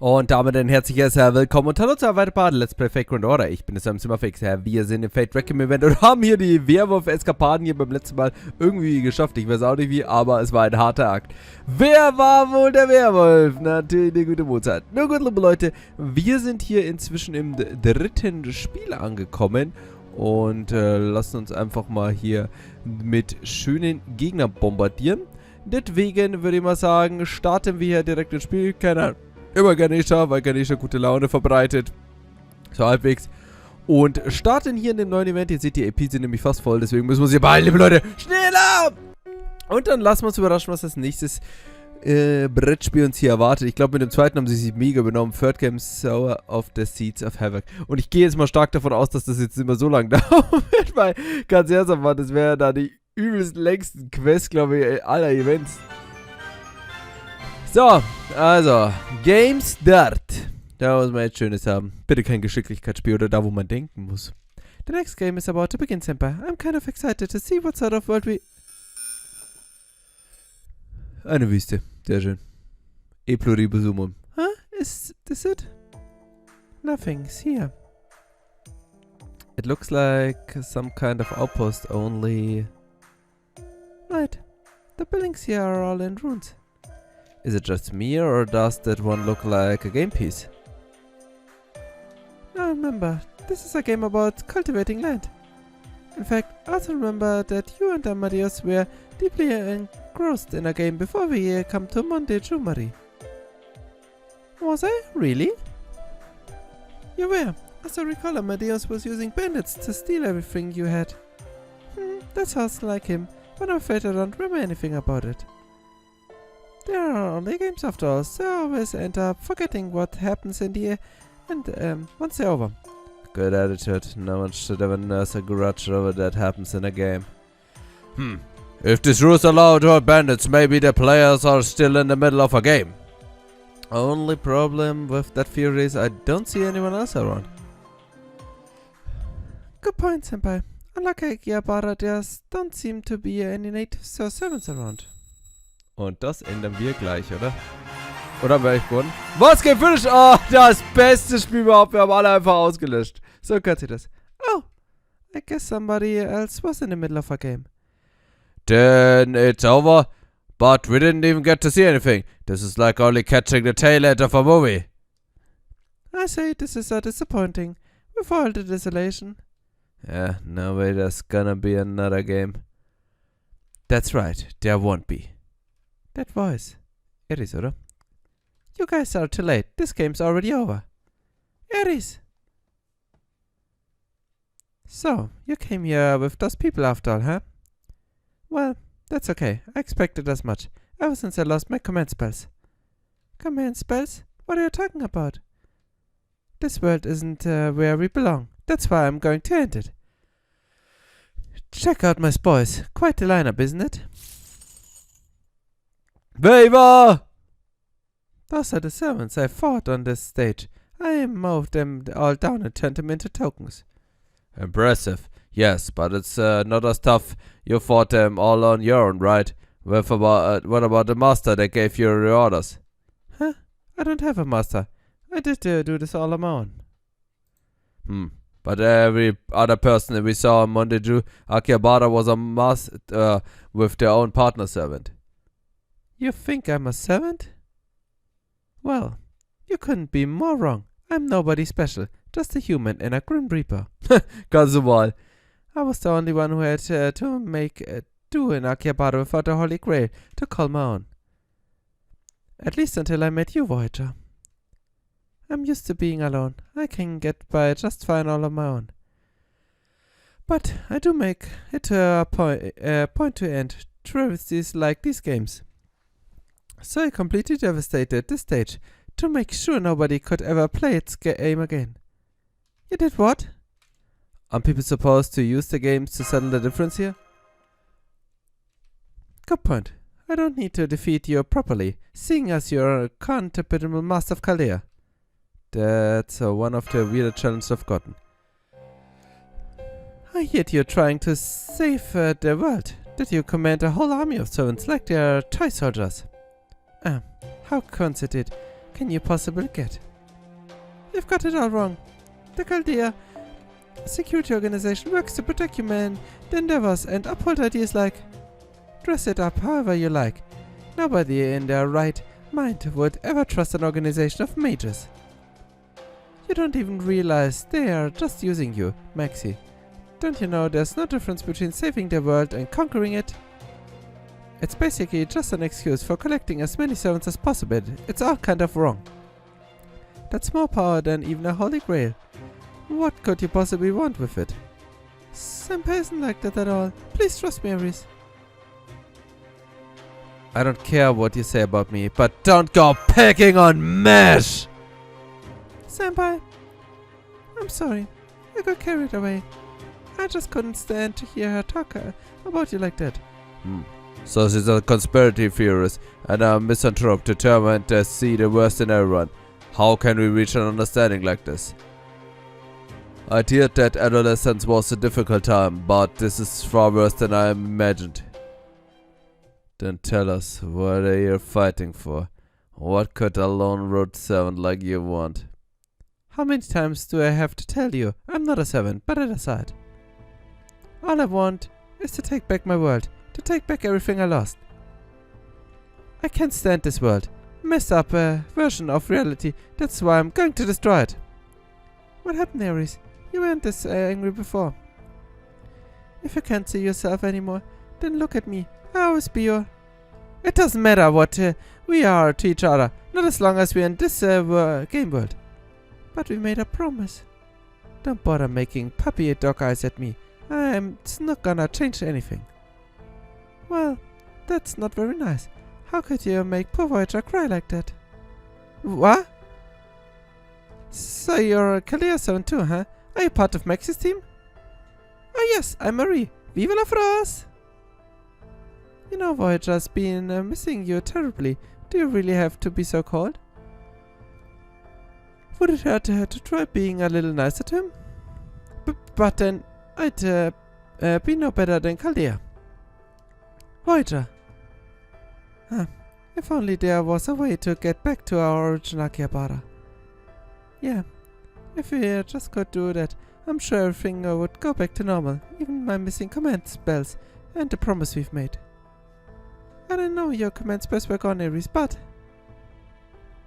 Und damit ein herzliches willkommen und hallo zu einem weiteren Part Let's Play Fake Grand Order. Ich bin es am Zimmerfix. Wir sind im Fate Requiem Event und haben hier die Werwolf-Eskapaden hier beim letzten Mal irgendwie geschafft. Ich weiß auch nicht wie, aber es war ein harter Akt. Wer war wohl der Werwolf? Natürlich der gute Mozart. Nur gut, liebe Leute, wir sind hier inzwischen im dritten Spiel angekommen. Und lassen uns einfach mal hier mit schönen Gegnern bombardieren. Deswegen würde ich mal sagen, starten wir hier direkt ins Spiel. Keine Ahnung. Immer Ganesha, weil Ganesha gute Laune verbreitet. So halbwegs. Und starten hier in dem neuen Event. Ihr seht, die AP sind nämlich fast voll. Deswegen müssen wir uns hier beeilen, liebe Leute. Schneller! Und dann lassen wir uns überraschen, was das nächste Brettspiel uns hier erwartet. Ich glaube, mit dem zweiten haben sie sich mega benommen. Third Game Sour of the Seeds of Havoc. Und ich gehe jetzt mal stark davon aus, dass das jetzt immer so lange dauern wird. Weil, ganz ernsthaft, Mann, das wäre da die übelst längsten Quests, glaube ich, aller Events. So, also, Game Start. Da muss man jetzt Schönes haben. Bitte kein Geschicklichkeitsspiel oder da, wo man denken muss. The next game is about to begin, Senpai. I'm kind of excited to see what sort of world we... Eine Wüste. Sehr schön. E pluribusumum. Huh? Is this it? Nothing's here. It looks like some kind of outpost only... Right. The buildings here are all in ruins. Is it just me, or does that one look like a game piece? Now remember, this is a game about cultivating land. In fact, I also remember that you and Amadeus were deeply engrossed in a game before we come to Monte Jumari. Was I? Really? You were. As I recall, Amadeus was using bandits to steal everything you had. That sounds like him, but I'm afraid I don't remember anything about it. There are only games after all, so I always end up forgetting what happens in the end once they're over. Good attitude. No one should ever nurse a grudge over that happens in a game. If this rule's allowed to have bandits, maybe the players are still in the middle of a game. Only problem with that theory is I don't see anyone else around. Good point, Senpai. Unlike Akihabara, there don't seem to be any natives or servants around. Und das ändern wir gleich, oder? Oder haben wir echt gewonnen? Was geht Finish? Oh, das beste Spiel überhaupt. Wir haben alle einfach ausgelöscht. So kann sie das. Oh, I guess somebody else was in the middle of a game. Then it's over. But we didn't even get to see anything. This is like only catching the tail end of a movie. I say this is disappointing. With all the desolation. Yeah, no way there's gonna be another game. That's right, there won't be. That voice. Erice, oder? You guys are too late. This game's already over. Erice! So, you came here with those people after all, huh? Well, that's okay. I expected as much. Ever since I lost my command spells. Command spells? What are you talking about? This world isn't where we belong. That's why I'm going to end it. Check out my spoils. Quite a lineup, isn't it? Waver! Those are the servants I fought on this stage. I mowed them all down and turned them into tokens. Impressive. Yes, but it's not as tough. You fought them all on your own, right? What about the master that gave you your orders? Huh? I don't have a master. I did do this all on my own. But every other person that we saw on Mondeju Akihabara was a master with their own partner servant. You think I'm a servant? Well, you couldn't be more wrong. I'm nobody special, just a human and a Grim Reaper. Ganz normal. I was the only one who had to make do in Akihabara without the Holy Grail to call my own. At least until I met you, Voyager. I'm used to being alone. I can get by just fine all on my own. But I do make it a point to end travesties like these games. So I completely devastated this stage to make sure nobody could ever play its game again. You did what? Aren't people supposed to use the games to settle the difference here? Good point. I don't need to defeat you properly, seeing as you're a contemptible master of Chaldea. That's one of the weirder challenges I've gotten. I heard you're trying to save the world. Did you command a whole army of servants like they're toy soldiers? How conceited. can you possibly get? You've got it all wrong. The Chaldea security organization works to protect human endeavors and uphold ideas like dress it up however you like. Nobody in their right mind would ever trust an organization of mages. You don't even realize they are just using you, Maxi. Don't you know there's no difference between saving the world and conquering it? It's basically just an excuse for collecting as many servants as possible. It's all kind of wrong. That's more power than even a holy grail. What could you possibly want with it? Senpai isn't like that at all. Please trust me, Erice. I don't care what you say about me, but don't go picking on Mesh! Senpai, I'm sorry. I got carried away. I just couldn't stand to hear her talk about you like that. So she's a conspiracy theorist and a misanthrope determined to see the worst in everyone. How can we reach an understanding like this? I heard that adolescence was a difficult time, but this is far worse than I imagined. Then tell us, what are you fighting for? What could a lone road servant like you want? How many times do I have to tell you? I'm not a servant, but at a side. All I want is to take back my world, to take back everything I lost. I can't stand this world. Messed up version of reality, that's why I'm going to destroy it. What happened, Erice? You weren't this angry before. If you can't see yourself anymore, then look at me. I always be your... It doesn't matter what we are to each other, not as long as we're in this game world. But we made a promise. Don't bother making puppy dog eyes at me. It's not gonna change anything. Well, that's not very nice. How could you make poor Voyager cry like that? What? So you're a Chaldea servant too, huh? Are you part of Magiers team? Oh yes, I'm Marie. Vive la France! You know Voyager's been missing you terribly. Do you really have to be so cold? Would it hurt to try being a little nicer to him? But then I'd be no better than Chaldea. Voyager. Huh. If only there was a way to get back to our original Akihabara. Yeah. If we just could do that, I'm sure everything would go back to normal. Even my missing command spells and the promise we've made. I don't know your command spells were gone, Erice, but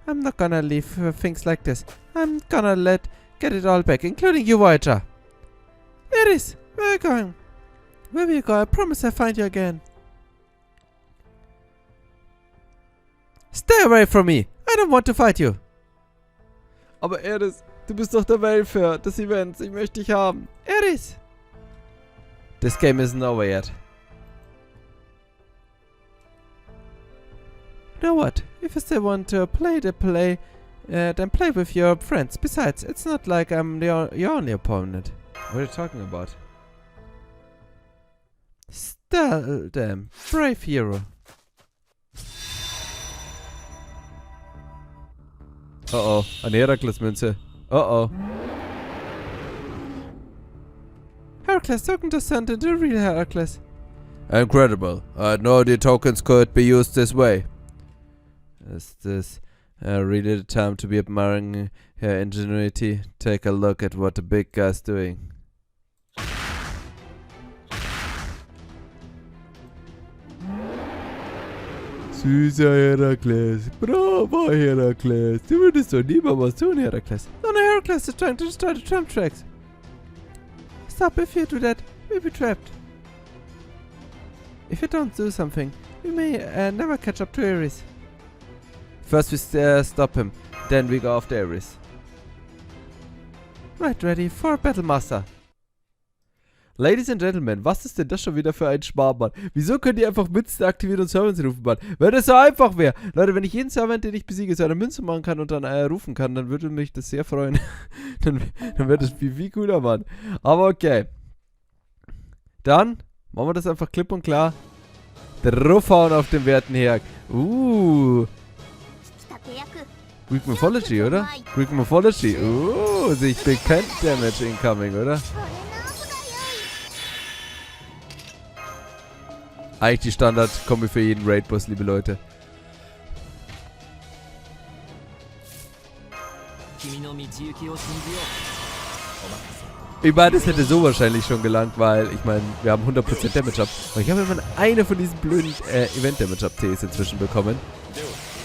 I'm not gonna leave things like this. I'm gonna get it all back, including you, Voyager. Erice, where are you going? Where will you go? I promise I'll find you again. Stay away from me! I don't want to fight you! Aber Erice, du bist doch der Welfare des Events. Ich möchte dich haben. Erice! This game isn't over yet. You know what? If you still want to play the play, then play with your friends. Besides, it's not like I'm your only opponent. What are you talking about? Still them. Brave hero. Uh-oh, eine Herakles-Münze. Uh-oh. Heracles token just turned into real Heracles. Incredible. I had no idea tokens could be used this way. Is this really the time to be admiring her ingenuity? Take a look at what the big guy's doing. Süßer Herakles. Bravo, Herakles. Du würdest doch nie mal was tun, Herakles. No, no, Herakles is trying to destroy the tram tracks. Stop, if you do that, we'll be trapped. If you don't do something, we may never catch up to Erice. First we stop him, then we go after Erice. Right, ready for Battle Master. Ladies and Gentlemen, was ist denn das schon wieder für ein Schmarrn? Wieso könnt ihr einfach Münzen aktivieren und Servants rufen, Mann? Wenn das so einfach wäre. Leute, wenn ich jeden Servant, den ich besiege, so eine Münze machen kann und dann rufen kann, dann würde mich das sehr freuen. dann wäre das viel cooler, Mann. Aber okay. Dann machen wir das einfach klipp und klar. Draufhauen auf den werten Herk. Greek Mythology, oder? Greek Mythology. Sich bekannt Damage incoming, oder? Eigentlich die Standard-Kombi für jeden Raid-Boss, liebe Leute. Ich meine, das hätte so wahrscheinlich schon gelangt, weil, ich meine, wir haben 100% Damage Up. Aber ich habe immer eine von diesen blöden Event Damage Up Ts inzwischen bekommen.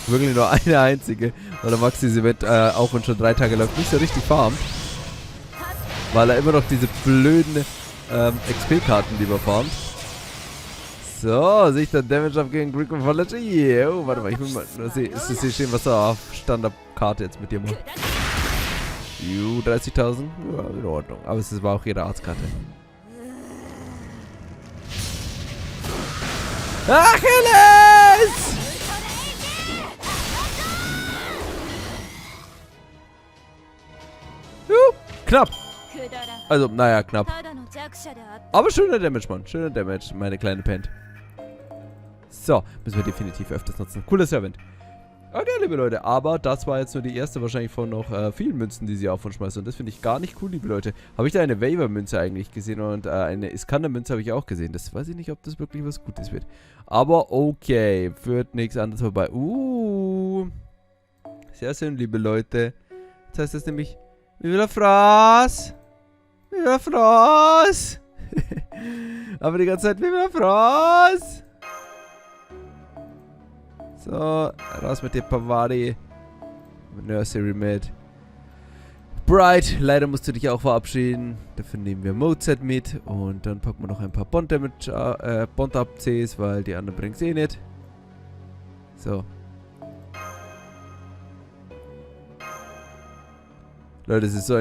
Wirklich nur eine einzige. Weil der Max dieses Event, auch wenn schon 3 Tage läuft, nicht so richtig farmt. Weil er immer noch diese blöden XP-Karten lieber farmt. So, sehe ich dann Damage Up gegen Requiem von Chaldea. Oh, warte mal, ich will mal sehen, ist das hier stehen, was er auf Standardkarte jetzt mit dir macht. 30.000? Ja, in Ordnung. Aber es war auch ihre Arztkarte. Achilles! Knapp. Also, naja, knapp. Aber schöner Damage, Mann. Schöner Damage, meine kleine Pant. So, müssen wir definitiv öfters nutzen. Cooler Servant. Okay, liebe Leute, aber das war jetzt nur die erste wahrscheinlich von noch vielen Münzen, die sie auf uns schmeißen. Und das finde ich gar nicht cool, liebe Leute. Habe ich da eine Waiver-Münze eigentlich gesehen und eine Iskander-Münze habe ich auch gesehen. Das weiß ich nicht, ob das wirklich was Gutes wird. Aber okay, führt nichts anderes vorbei. Sehr schön, liebe Leute. Jetzt heißt das nämlich, wieder Fraß. Wieder Fraß. Aber die ganze Zeit, wieder Fraß. So, raus mit dem Pavari. Nursery mit. Bright, leider musst du dich auch verabschieden. Dafür nehmen wir Mozart mit. Und dann packen wir noch ein paar Bond-Up-Cs, weil die anderen bringen es eh nicht. So. Leute, es ist so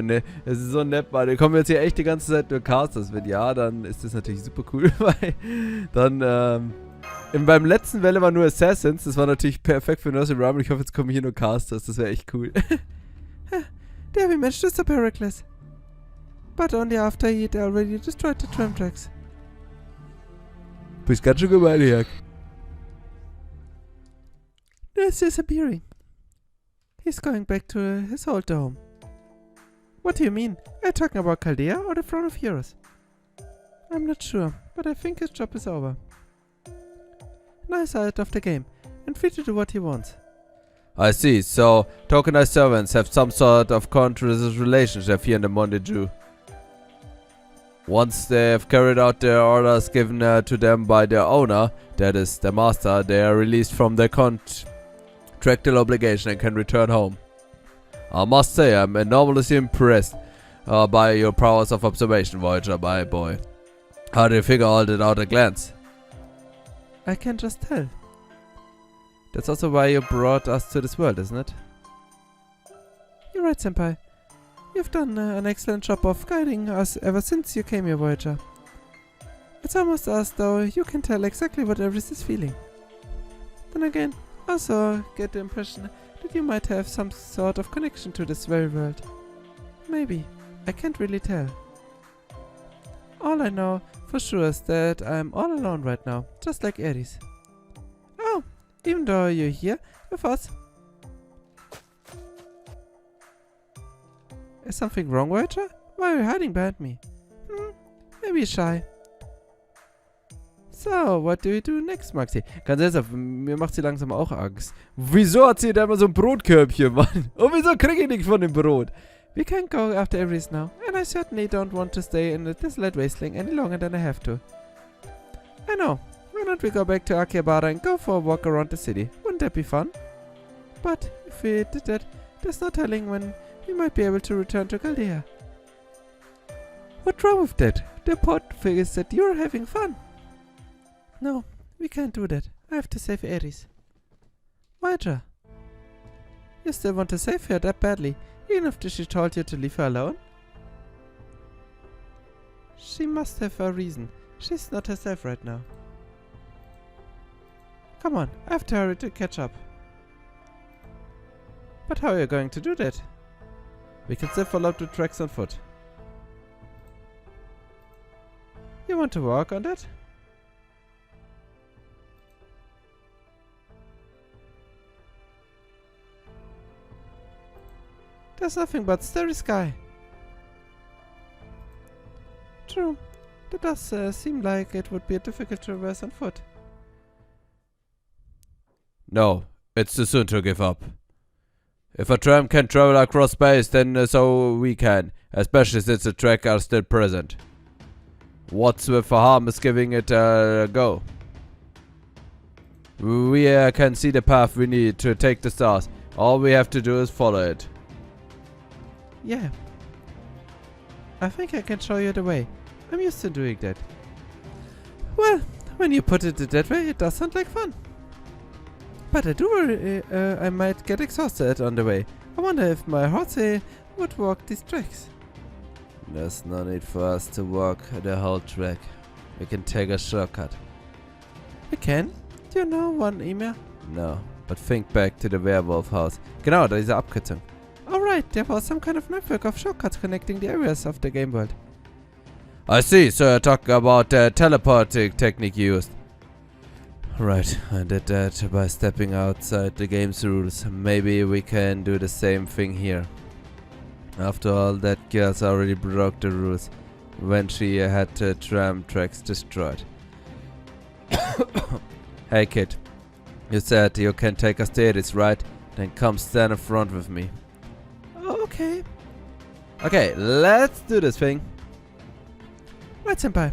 nett, weil da kommen jetzt hier echt die ganze Zeit nur Casters. Wenn ja, dann ist das natürlich super cool, weil dann, beim letzten Welle war nur Assassins. Das war natürlich perfekt für Nursery Rhyme. Ich hoffe, jetzt kommen hier nur Casters. Das wäre echt cool. There we managed to stop Heracles. But only after he had already destroyed the tram tracks. Bist ganz schön gemein, Jörg. This is disappearing. He's going back to his old home. What do you mean? Are you talking about Chaldea or the throne of heroes? I'm not sure, but I think his job is over. Now he's out of the game, and free to do what he wants. I see, so tokenized servants have some sort of contract relationship here in the Monde Dieu. Once they have carried out their orders given to them by their owner, that is, the master, they are released from their contractual obligation and can return home. I must say, I'm enormously impressed by your powers of observation, Voyager, my boy. How do you figure all that out at a glance? I can just tell. That's also why you brought us to this world, isn't it? You're right, Senpai. You've done an excellent job of guiding us ever since you came here, Voyager. It's almost as though you can tell exactly what Erice is feeling. Then again, I also get the impression that you might have some sort of connection to this very world. Maybe. I can't really tell. All I know for sure is that I'm all alone right now, just like Erice. Oh, even though you're here with us. Is something wrong, Voyager? Why are you hiding behind me? Maybe you're shy. So, what do we do next, Maxi? Ganz ernsthaft, mir macht sie langsam auch Angst. Wieso hat sie da immer so ein Brotkörbchen, Mann? Und wieso kriege ich nichts von dem Brot? We can go after Erice now, and I certainly don't want to stay in the desolate wasteland any longer than I have to. I know. Why don't we go back to Akihabara and go for a walk around the city? Wouldn't that be fun? But if we did that, there's no telling when we might be able to return to Chaldea. What's wrong with that? The report figures that you're having fun. No, we can't do that. I have to save Erice. Voyager. You still want to save her that badly, even after she told you to leave her alone? She must have a reason. She's not herself right now. Come on, I have to hurry to catch up. But how are you going to do that? We can still follow up the tracks on foot. You want to work on that? There's nothing but starry sky. True. That does seem like it would be difficult to traverse on foot. No, it's too soon to give up. If a tram can travel across space, then so we can. Especially since the tracks are still present. What's with the harm is giving it a go? We can see the path we need to take the stars. All we have to do is follow it. Yeah. I think I can show you the way. I'm used to doing that. Well, when you put it that way, it does sound like fun. But I do worry I might get exhausted on the way. I wonder if my horse would walk these tracks. There's no need for us to walk the whole track. We can take a shortcut. We can? Do you know one email? No, but think back to the werewolf house. Genau, da diese Abkürzung. Alright, there was some kind of network of shortcuts connecting the areas of the game world. I see, so you're talking about the teleporting technique used. Right, I did that by stepping outside the game's rules. Maybe we can do the same thing here. After all, that girl's already broke the rules when she had the tram tracks destroyed. Hey kid, you said you can take us to Erice, right? Then come stand in front with me. Okay. Okay, let's do this thing. Right, Senpai.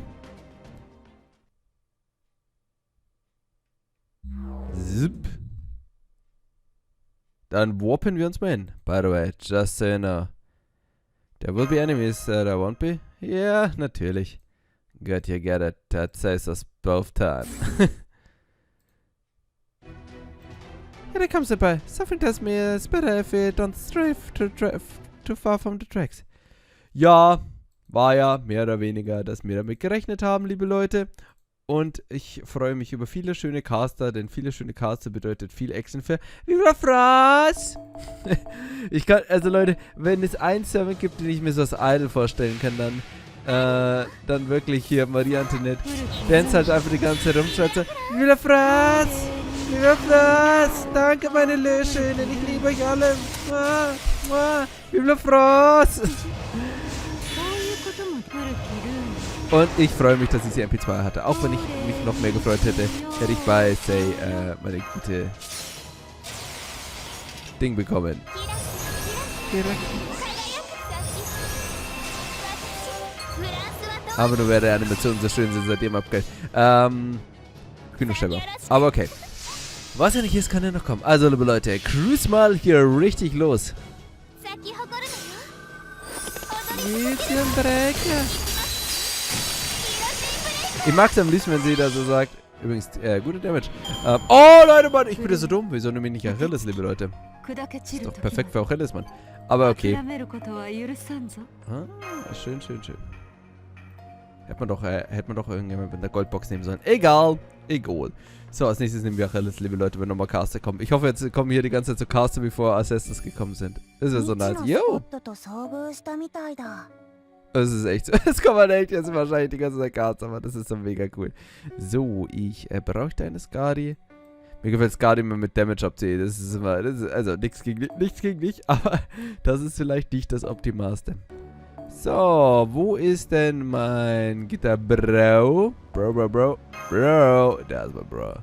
Zip. Dann warpen wir uns mal hin. By the way, just so you know. There will be enemies, there won't be? Yeah, natürlich. Good, you get it. That saves us both time. Here they come, Senpai. Something tells me it's better if we don't stray too far from the tracks. Ja, war ja mehr oder weniger, dass wir damit gerechnet haben, liebe Leute. Und ich freue mich über viele schöne Caster, denn viele schöne Caster bedeutet viel Action für Viva Fraß! Ich kann, also Leute, wenn es einen Servant gibt, den ich mir so als Idol vorstellen kann, dann wirklich hier Marie Antoinette. Dance halt einfach die ganze Zeit rumschreit so, Viva Fraß! Viva Fraß! Danke meine Löschönen, ich liebe euch alle! Mua, mua, Viva Fraß! Und ich freue mich, dass ich sie MP2 hatte. Auch wenn ich mich noch mehr gefreut hätte, hätte ich bei Say meine gute Ding bekommen. Aber nur wäre die Animation so schön sind seitdem abgeht. Genug aber okay. Was ja nicht ist, kann ja noch kommen. Also liebe Leute, cruise mal hier richtig los. Ich mag es am liebsten, wenn sie da so sagt. Übrigens, gute Damage. Oh, Leute, Mann, ich bin ja so dumm. Wieso nehme ich nicht Achilles, liebe Leute? Ist doch perfekt für Achilles, Mann. Aber okay. Schön, schön, schön. Hätte man doch irgendjemand mit der Goldbox nehmen sollen. Egal. Egal. So, als nächstes nehmen wir Achilles, liebe Leute, wenn nochmal Caster kommen. Ich hoffe, jetzt kommen hier die ganze Zeit so Caster, bevor Assassin's gekommen sind. Das ist so nice. Yo! Das ist echt so. Das kann man echt jetzt wahrscheinlich die ganze Zeit Cards, aber das ist so mega cool. So, ich bräuchte eine Skadi. Mir gefällt Skadi immer mit Damage abziehen. Das ist immer, also nichts gegen dich, aber das ist vielleicht nicht das Optimalste. So, wo ist denn mein Gitter, Bro? Bro. Da ist mein Bro.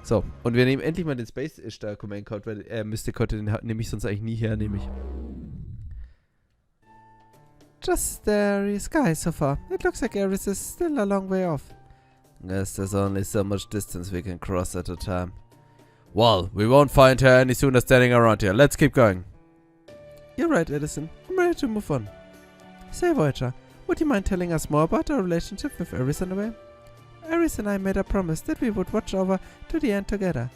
So, und wir nehmen endlich mal den Space Star Command Code, weil Mystic Code, den nehme ich sonst eigentlich nie her, nehme ich. Just the sky so far. It looks like Erice is still a long way off. Guess there's only so much distance we can cross at a time. Well, we won't find her any sooner standing around here. Let's keep going. You're right, Edison. I'm ready to move on. Say, Voyager, would you mind telling us more about our relationship with Erice on the way? Erice and I made a promise that we would watch over to the end together.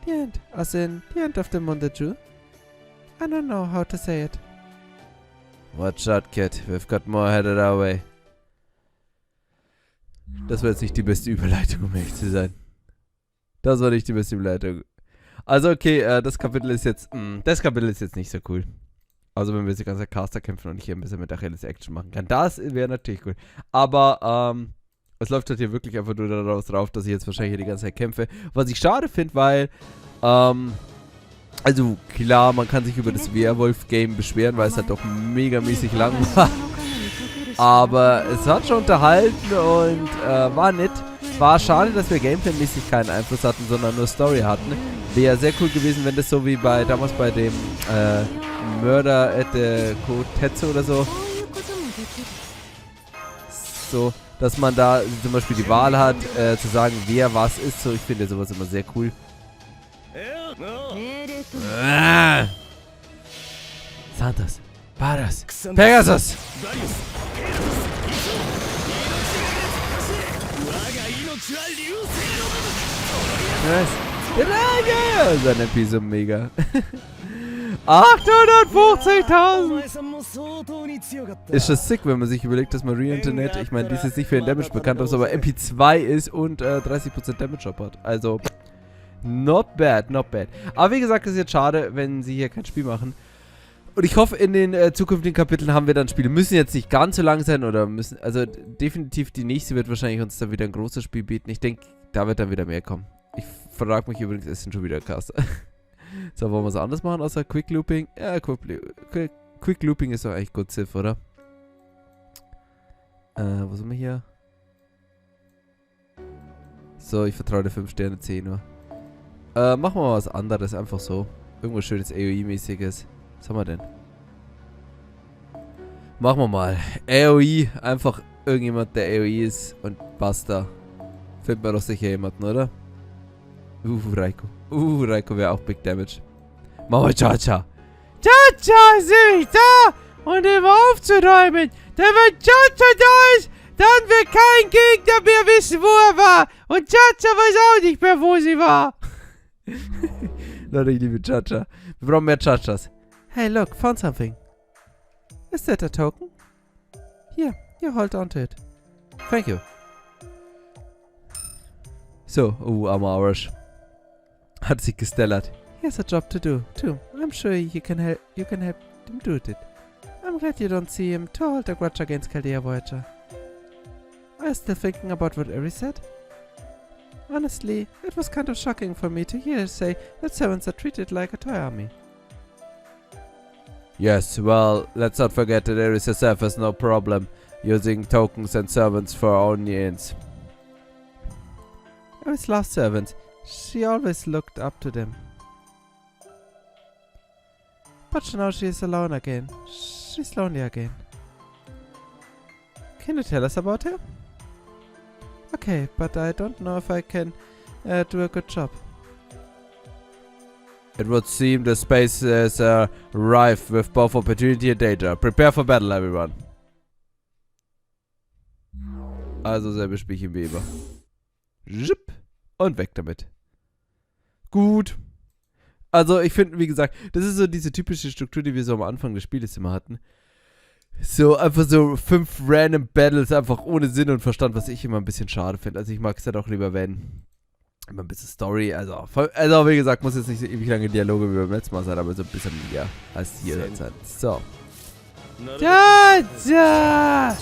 The end, as in the end of the Monde Jew? I don't know how to say it. Watch out, kid. We've got more headed our way. Das war jetzt nicht die beste Überleitung, um ehrlich zu sein. Das war nicht die beste Überleitung. Also okay, das Kapitel ist jetzt nicht so cool. Also wenn wir jetzt die ganze Zeit Caster kämpfen und ich hier ein bisschen mit Achilles Action machen kann. Das wäre natürlich cool. Aber, es läuft halt hier wirklich einfach nur daraus drauf, dass ich jetzt wahrscheinlich hier die ganze Zeit kämpfe. Was ich schade finde, weil, also klar, man kann sich über das Werwolf-Game beschweren, weil es halt doch megamäßig lang war. Aber es hat schon unterhalten und war nett. War schade, dass wir Gameplay-mäßig keinen Einfluss hatten, sondern nur Story hatten. Wäre sehr cool gewesen, wenn das so wie bei damals bei dem Mörder Kotetsu oder so. So, dass man da zum Beispiel die Wahl hat, zu sagen, wer was ist. So, ich finde sowas immer sehr cool. Santos, Paras, Pegasus! Sein MP so mega. 850.000! Ist schon sick, wenn man sich überlegt, dass Maria Internet, ich meine, die ist jetzt nicht für den Damage bekannt, aber MP2 ist und 30% Damage Up hat. Also, not bad, not bad. Aber wie gesagt, ist jetzt schade, wenn sie hier kein Spiel machen. Und ich hoffe, in den zukünftigen Kapiteln haben wir dann Spiele. Müssen jetzt nicht ganz so lang sein oder müssen, also definitiv die nächste wird wahrscheinlich uns dann wieder ein großes Spiel bieten. Ich denke, da wird dann wieder mehr kommen. Ich frage mich übrigens, es sind schon wieder Caster. So, wollen wir was anderes machen außer Quick Looping? Ja, Quick Looping ist doch eigentlich gut, Ziff, oder? Wo sind wir hier? So, ich vertraue der 5 Sterne 10 nur. Machen wir mal was anderes, einfach so. Irgendwas schönes AOE-mäßiges. Was haben wir denn? Machen wir mal. AOE, einfach irgendjemand, der AOE ist und basta. Findet man doch sicher jemanden, oder? Raiko. Raiko wäre auch Big Damage. Machen wir Chacha. Chacha ist nicht da! Und immer aufzuräumen. Denn wenn Chacha da ist, dann wird kein Gegner mehr wissen, wo er war. Und Chacha weiß auch nicht mehr, wo sie war. Leute, ich liebe Chacha. Wir brauchen mehr Chachas. Hey, look, found something. Is that a token? Here, you hold on to it. Thank you. So, armer Arsch. Hat sich gestellert. He has a job to do, too. I'm sure you can help him do it. I'm glad you don't see him to hold a grudge against Chaldea Voyager. Are you still thinking about what Erice said? Honestly, it was kind of shocking for me to hear her say that servants are treated like a toy army. Yes, well, let's not forget that Erice herself has no problem using tokens and servants for her own ends. Erice loves servants. She always looked up to them. But now she is alone again. She's lonely again. Can you tell us about her? Okay, but I don't know if I can do a good job. It would seem the space is rife with both opportunity and danger. Prepare for battle, everyone. Also selbe Spielchen wie immer. Zip. Und weg damit. Gut. Also ich finde, wie gesagt, das ist so diese typische Struktur, die wir so am Anfang des Spieles immer hatten. So einfach so 5 random Battles, einfach ohne Sinn und Verstand, was ich immer ein bisschen schade finde. Also ich mag es halt auch lieber, wenn immer ein bisschen Story, also wie gesagt, muss jetzt nicht so ewig lange Dialoge wie beim letzten Mal sein, aber so ein bisschen mehr als hier sein. So. Chacha!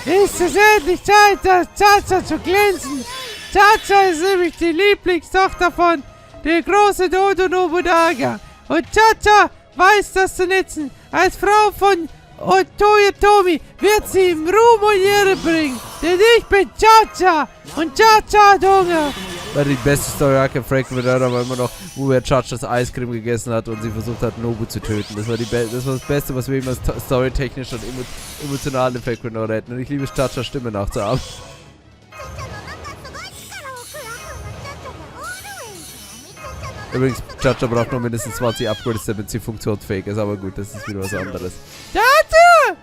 Ist es endlich Zeit, das Chacha zu glänzen? Chacha ist nämlich die Lieblingstochter von der großen Dodo Nobunaga. Und Chacha weiß das zu nutzen. Als Frau von Toyotomi wird sie ihm Ruhm und Ehre bringen. Denn ich bin Chacha. Und Chacha hat Hunger. Weil die beste Story Frank wird aber immer noch, wo er Chachas Eiscreme gegessen hat und sie versucht hat, Nobu zu töten. Das war das Beste, was wir immer storytechnisch und emotional im Frank hätten. Und ich liebe Chachas Stimme nachzuahmen. Übrigens, Chacha braucht noch mindestens 20 Upgrades, damit sie funktionsfähig ist, aber gut, das ist wieder was anderes. Chacha!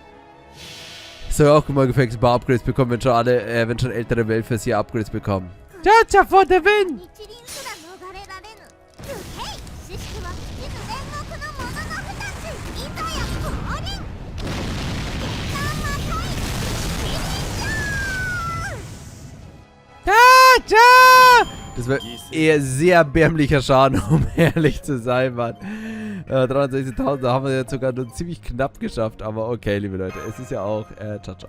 So, auch mal gefällt, ein paar Upgrades bekommen, wenn schon ältere Welfers hier Upgrades bekommen. Chacha for the win! Chacha! Das war eher sehr erbärmlicher Schaden, um ehrlich zu sein, Mann. 63.000, da haben wir jetzt sogar nur ziemlich knapp geschafft. Aber okay, liebe Leute, es ist ja auch Chacha.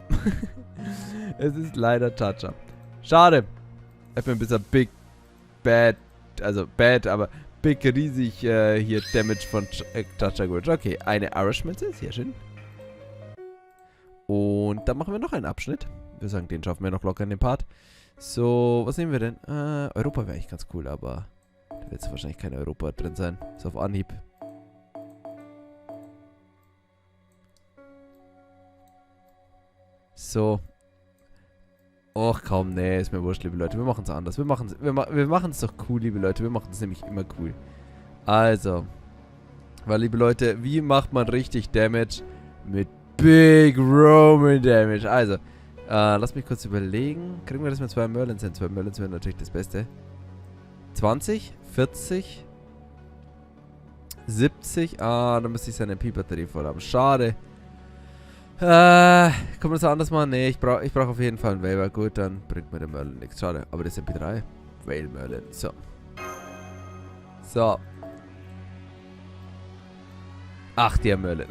Es ist leider Chacha. Schade. Ich bin ein bisschen big, bad, also bad, aber big, riesig hier Damage von Chacha gut. Okay, eine Arrowschmelze, sehr schön. Und dann machen wir noch einen Abschnitt. Wir sagen, den schaffen wir noch locker in den Part. So, was nehmen wir denn? Europa wäre eigentlich ganz cool, aber da Wird jetzt wahrscheinlich kein Europa drin sein. Ist auf Anhieb. So. Och komm, nee, ist mir wurscht, liebe Leute. Wir machen es anders. Wir machen es doch cool, liebe Leute. Wir machen es nämlich immer cool. Also. Weil, liebe Leute, wie macht man richtig Damage? Mit Big Roman Damage. Also, lass mich kurz überlegen. Kriegen wir das mit 2 Merlins hin? 2 Merlins wären natürlich das Beste. 20, 40, 70. Ah, da müsste ich seine MP-Batterie voll haben. Schade. Kann man das anders machen? Nee, ich brauch auf jeden Fall einen Waiver. Gut, dann bringt mir der Merlin nichts. Schade. Aber das ist MP3. Whale Merlin. So. So. Ach, der Merlin.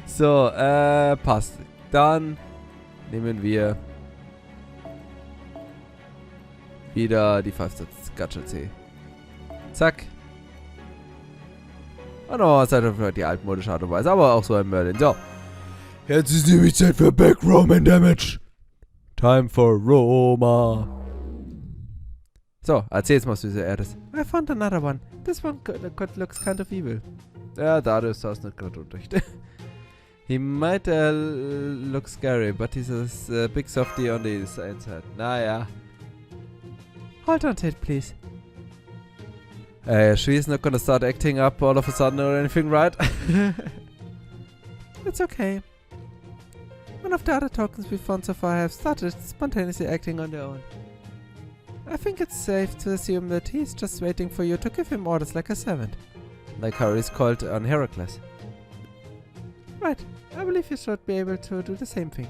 So, passt. Dann nehmen wir wieder die 5 Gacha C. Zack. Und noch Zeit für die altmodische Art und Weise. Aber auch so ein Merlin. So. Jetzt ist nämlich Zeit für Big Roman Damage. Time for Roma. So, erzähl's mal, süße Erice. I found another one. This one looks kind of evil. Ja, Darius saß nicht gerade unrecht. He might look scary, but he's a big softie on the inside. Naja. Hold on to it, please. She's not gonna start acting up all of a sudden or anything, right? It's okay. One of the other tokens we found so far have started spontaneously acting on their own. I think it's safe to assume that he's just waiting for you to give him orders like a servant. Like how he's called on Heracles. Right, I believe you should be able to do the same thing.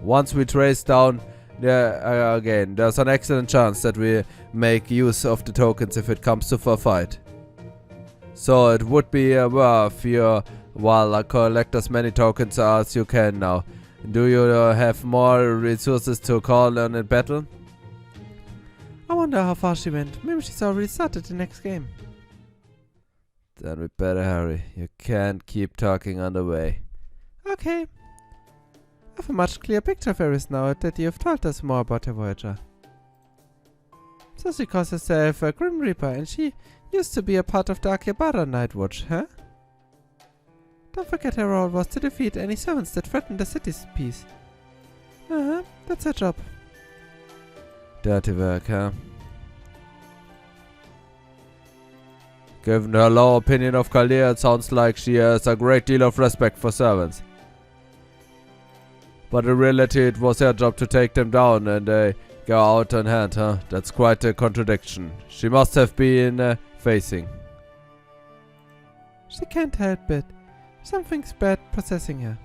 Once we trace down again, there's an excellent chance that we make use of the tokens if it comes to a fight. So it would be worth your while collect as many tokens as you can now. Do you have more resources to call on in battle? I wonder how far she went. Maybe she's already started the next game. Then we better hurry. You can't keep talking on the way. Okay. I have a much clearer picture of Erice now that you've told us more about her Voyager. So she calls herself a Grim Reaper and she used to be a part of the Akihabara Night Watch, huh? Don't forget her role was to defeat any servants that threatened the city's peace. Uh-huh, that's her job. Dirty work, huh? Given her low opinion of Chaldea, it sounds like she has a great deal of respect for servants. But in reality, it was her job to take them down and they go out on hand, huh? That's quite a contradiction. She must have been facing. She can't help it. Something's bad possessing her.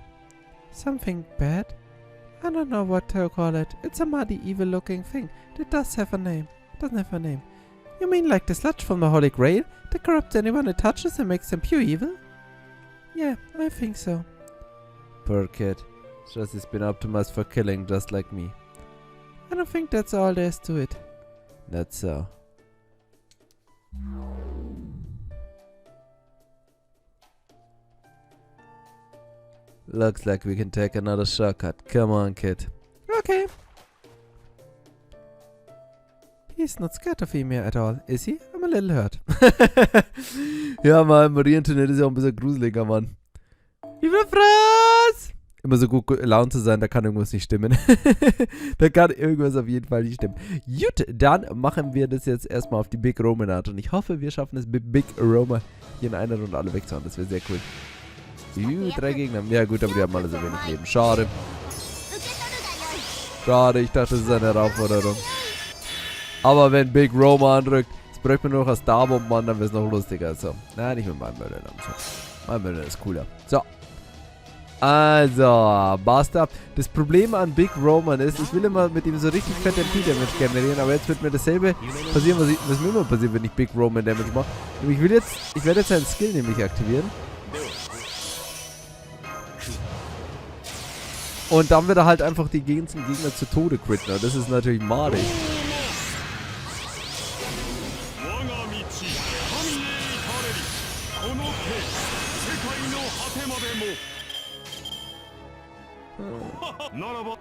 Something bad? I don't know what to call it. It's a muddy, evil-looking thing. It does have a name. Doesn't have a name. You mean like the sludge from the Holy Grail that corrupts anyone it touches and makes them pure evil? Yeah, I think so. Poor kid. Just has been optimized for killing, just like me. I don't think that's all there is to it. That's so. Looks like we can take another shortcut. Come on, kid. Okay. He's not scared of Emir at all, is he? I'm a little hurt. Ja, Mann, Marie-Antoinette ist ja auch ein bisschen gruseliger, Mann. Wie viel Fraß! Immer so gut gelaunt zu sein, da kann irgendwas nicht stimmen. Da kann irgendwas auf jeden Fall nicht stimmen. Gut, dann machen wir das jetzt erstmal auf die Big Roman Art. Und ich hoffe, wir schaffen es mit Big Roma hier in einer Runde alle wegzuhauen. Das wäre sehr cool. 3 Gegner. Ja gut, aber die haben alle so wenig Leben. Schade. Schade, ich dachte, das ist eine Herausforderung. Aber wenn Big Roma andrückt, jetzt bräuchte man nur noch ein Starbomb, Mann, dann wäre es noch lustiger. So. Nein, nicht mit meinem Mörder. Mein Mörder ist cooler. So. Also, Master. Das Problem an Big Roman ist, ich will immer mit ihm so richtig fette MP-Damage generieren, aber jetzt wird mir dasselbe passieren, was mir immer passiert, wenn ich Big Roman Damage mache. Ich werde jetzt seinen Skill nämlich aktivieren. Und dann wird er halt einfach die ganzen Gegner zu Tode critten. Und das ist natürlich madig.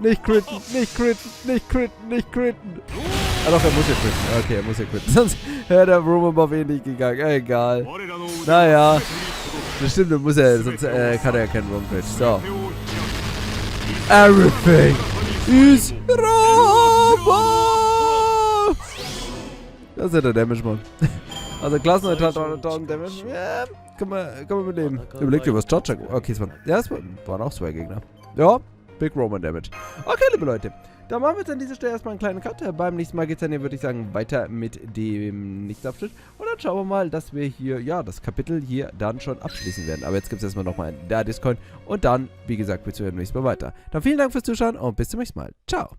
Nicht critten, nicht critten, nicht critten, nicht critten. Ah doch, er muss ja quitten. Okay, er muss ja quitten. Sonst wäre der Rumor eh nicht gegangen. Egal. Naja. Das stimmt, dann muss er, sonst kann er ja keinen Wrong quit. So. Everything is Robo! Das ist ja der Damage, Mann. Also Klassenneutral 300.000 Damage. Ja, kann man mit dem. Überlegt dir was Charge. Okay, es waren auch 2 Gegner. Ja, Big Roman Damage. Okay, liebe Leute. Dann machen wir jetzt an dieser Stelle erstmal einen kleinen Cut. Beim nächsten Mal geht es dann hier, würde ich sagen, weiter mit dem nächsten Abschnitt. Und dann schauen wir mal, dass wir hier, ja, das Kapitel hier dann schon abschließen werden. Aber jetzt gibt es erstmal nochmal einen Discord. Und dann, wie gesagt, geht's beim nächsten Mal weiter. Dann vielen Dank fürs Zuschauen und bis zum nächsten Mal. Ciao.